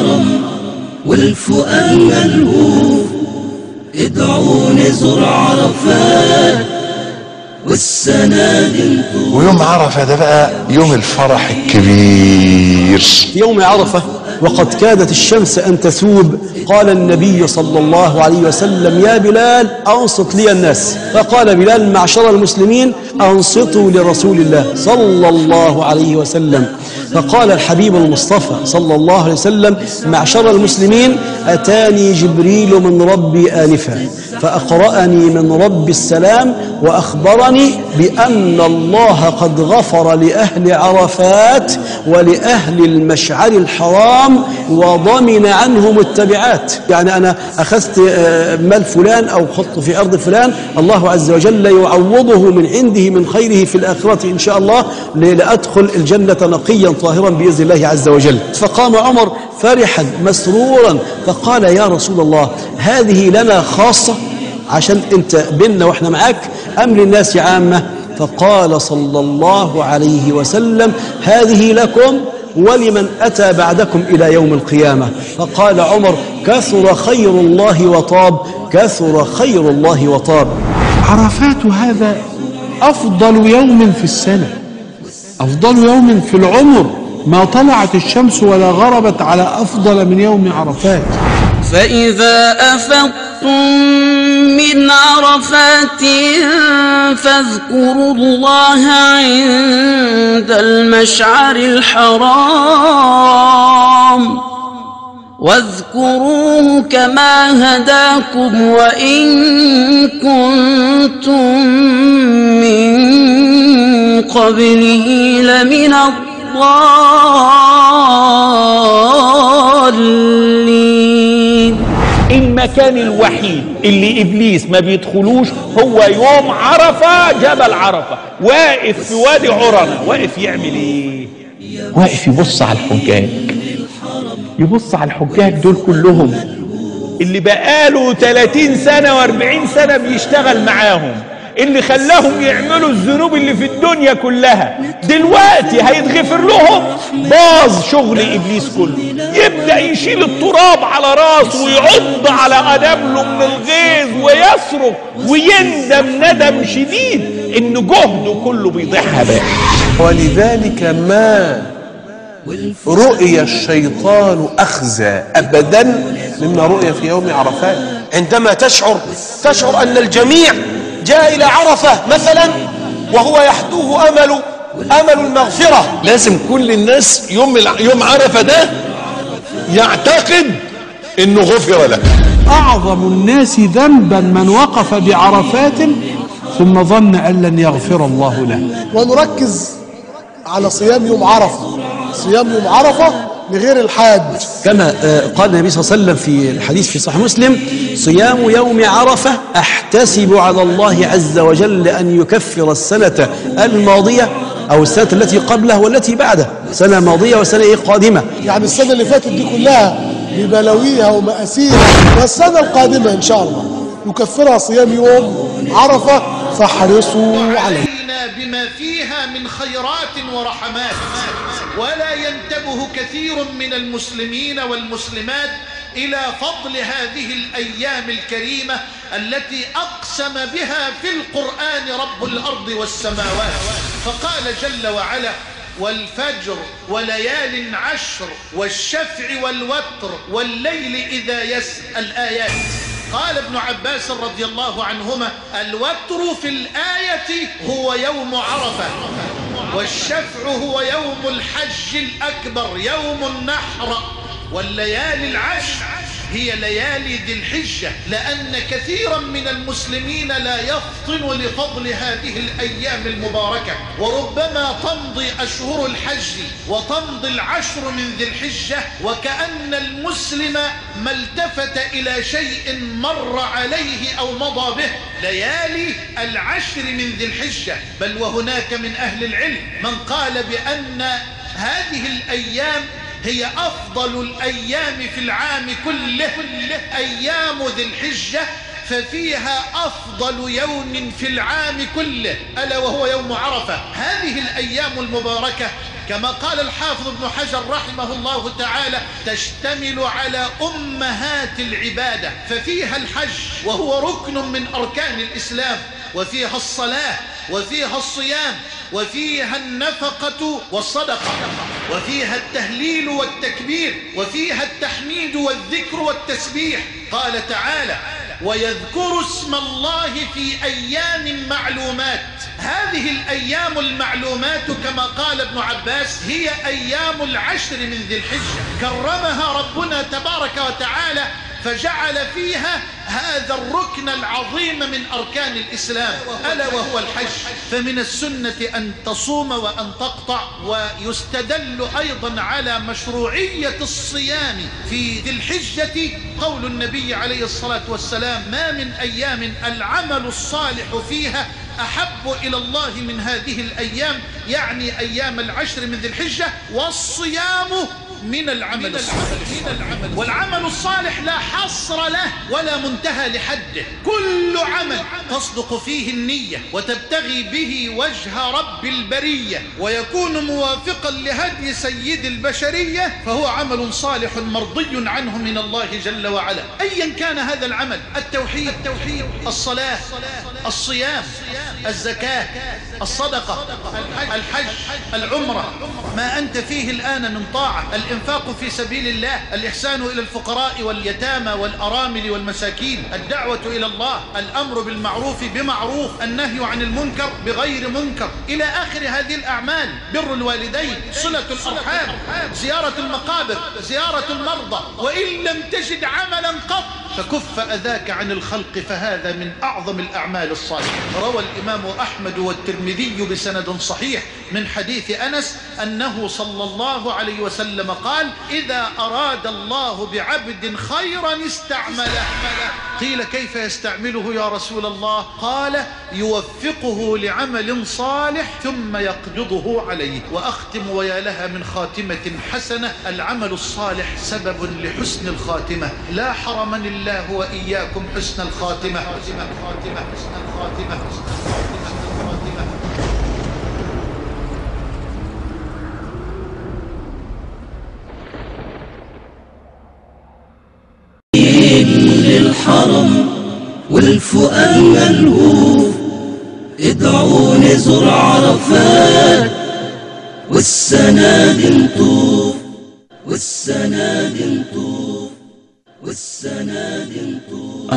الحرم والفؤاد ملهوف، ادعوني زر عرفات والسنادل. ويوم عرفة ده بقى يوم الفرح الكبير. في يوم عرفة وقد كادت الشمس أن تثوب، قال النبي صلى الله عليه وسلم: يا بلال أنصت لي الناس. فقال بلال: معشر المسلمين أنصتوا لرسول الله صلى الله عليه وسلم. فقال الحبيب المصطفى صلى الله عليه وسلم: معشر المسلمين أتاني جبريل من ربي آنفا فأقرأني من ربي السلام وأخبرني بأن الله قد غفر لأهل عرفات ولأهل المشعر الحرام وضمن عنهم التبعات. يعني أنا أخذت مال فلان أو خط في أرض فلان، الله عز وجل يعوضه من عنده من خيره في الآخرة إن شاء الله لأدخل الجنة نقيا طاهرا بإذن الله عز وجل. فقام عمر فرحا مسرورا فقال: يا رسول الله، هذه لنا خاصة عشان انت بيننا واحنا معاك أم للناس عامة؟ فقال صلى الله عليه وسلم: هذه لكم ولمن أتى بعدكم إلى يوم القيامة. فقال عمر: كثر خير الله وطاب، كثر خير الله وطاب. عرفات هذا أفضل يوم في السنة، أفضل يوم في العمر، ما طلعت الشمس ولا غربت على أفضل من يوم عرفات. فإذا أفضتم من عرفات فاذكروا الله عند المشعر الحرام واذكروه كما هداكم وإن كنتم من قبله لمن الضالين. المكان الوحيد اللي إبليس ما بيدخلوش هو يوم عرفة. جبل عرفة واقف في وادي عرنة، واقف يعمل ايه؟ واقف يبص على الحجاج، يبص على الحجاج دول كلهم اللي بقاله 30 سنة و40 سنة بيشتغل معاهم، اللي خلاهم يعملوا الذنوب اللي في الدنيا كلها، دلوقتي هيتغفر لهم. باظ شغل إبليس كله، يبدأ يشيل التراب على راسه ويعض على أنامله من الغيظ ويصرخ ويندم ندم شديد إن جهده كله بيضيع هباء. ولذلك ما رؤي الشيطان أخزى أبدا مما رؤي في يوم عرفات. عندما تشعر أن الجميع جاء إلى عرفة مثلا وهو يحدوه أمل المغفرة، لازم كل الناس يوم عرفة ده يعتقد إنه غفر له. أعظم الناس ذنبا من وقف بعرفات ثم ظن أن لن يغفر الله له. ونركز على صيام يوم عرفة، صيام يوم عرفة لغير الحاج، كما قال النبي صلى الله عليه وسلم في الحديث في صحيح مسلم: صيام يوم عرفة أحتسب على الله عز وجل أن يكفر السنة الماضية أو السنة التي قبله والتي بعده، سنة ماضية وسنة قادمة. يعني السنة اللي فاتت دي كلها ببلاويها ومآسيها، والسنة القادمة إن شاء الله يكفرها صيام يوم عرفة، فاحرصوا عليه. بما فيها من خيرات ورحمات، ولا ينتبه كثير من المسلمين والمسلمات إلى فضل هذه الأيام الكريمة التي أقسم بها في القرآن رب الأرض والسماوات. فقال جل وعلا: والفجر وليال عشر والشفع والوتر والليل إذا يسر. الآيات. قال ابن عباس رضي الله عنهما: الوتر في الآية هو يوم عرفة، والشفع هو يوم الحج الأكبر يوم النحر، والليالي العشر هي ليالي ذي الحجة، لأن كثيرا من المسلمين لا يفطن لفضل هذه الأيام المباركة. وربما تمضي أشهر الحج وتمضي العشر من ذي الحجة وكأن المسلم ما التفت إلى شيء مر عليه أو مضى به. ليالي العشر من ذي الحجة، بل وهناك من أهل العلم من قال بأن هذه الأيام هي أفضل الأيام في العام كله. أيام ذي الحجة ففيها أفضل يوم في العام كله ألا وهو يوم عرفة. هذه الأيام المباركة كما قال الحافظ ابن حجر رحمه الله تعالى تشتمل على أمهات العبادة، ففيها الحج وهو ركن من أركان الإسلام، وفيها الصلاة، وفيها الصيام، وفيها النفقة والصدقة، وفيها التهليل والتكبير، وفيها التحميد والذكر والتسبيح. قال تعالى ويذكر اسم الله في أيام معلومات. هذه الأيام المعلومات كما قال ابن عباس هي أيام العشر من ذي الحجة، كرمها ربنا تبارك وتعالى فجعل فيها هذا الركن العظيم من أركان الإسلام ألا وهو الحج. فمن السنة أن تصوم وأن تقطع. ويستدل أيضا على مشروعية الصيام في ذي الحجة قول النبي عليه الصلاة والسلام ما من أيام العمل الصالح فيها أحب إلى الله من هذه الأيام، يعني أيام العشر من ذي الحجة، والصيام من العمل الصالح. والعمل الصالح لا حصر له ولا منتهى لحده، كل عمل تصدق فيه النية وتبتغي به وجه رب البرية ويكون موافقا لهدي سيد البشرية فهو عمل صالح مرضي عنه من الله جل وعلا، أيا كان هذا العمل. التوحيد، الصلاة، الصيام، الزكاة، الصدقة، الحج، العمرة، ما أنت فيه الآن من طاعة، الإنفاق في سبيل الله، الإحسان إلى الفقراء واليتامى والأرامل والمساكين، الدعوة إلى الله، الأمر بالمعروف بمعروف، النهي عن المنكر بغير منكر، إلى آخر هذه الأعمال. بر الوالدين، صلة الأرحام، زيارة المقابر، زيارة المرضى. وإن لم تجد عملا قط فكف أذاك عن الخلق فهذا من أعظم الأعمال الصالحة. روى الإمام أحمد والترمذي بسند صحيح من حديث أنس أنه صلى الله عليه وسلم قال إذا أراد الله بعبد خيرا استعمله. قيل كيف يستعمله يا رسول الله؟ قال يوفقه لعمل صالح ثم يقبضه عليه. وأختم ويا لها من خاتمة حسنة، العمل الصالح سبب لحسن الخاتمة، لا حرمني الله وإياكم حسن الخاتمة. للحرم والفؤاد ملهوف ادعوني زر عرفات والسناد نطوف والسناد نطوف والسناد نطوف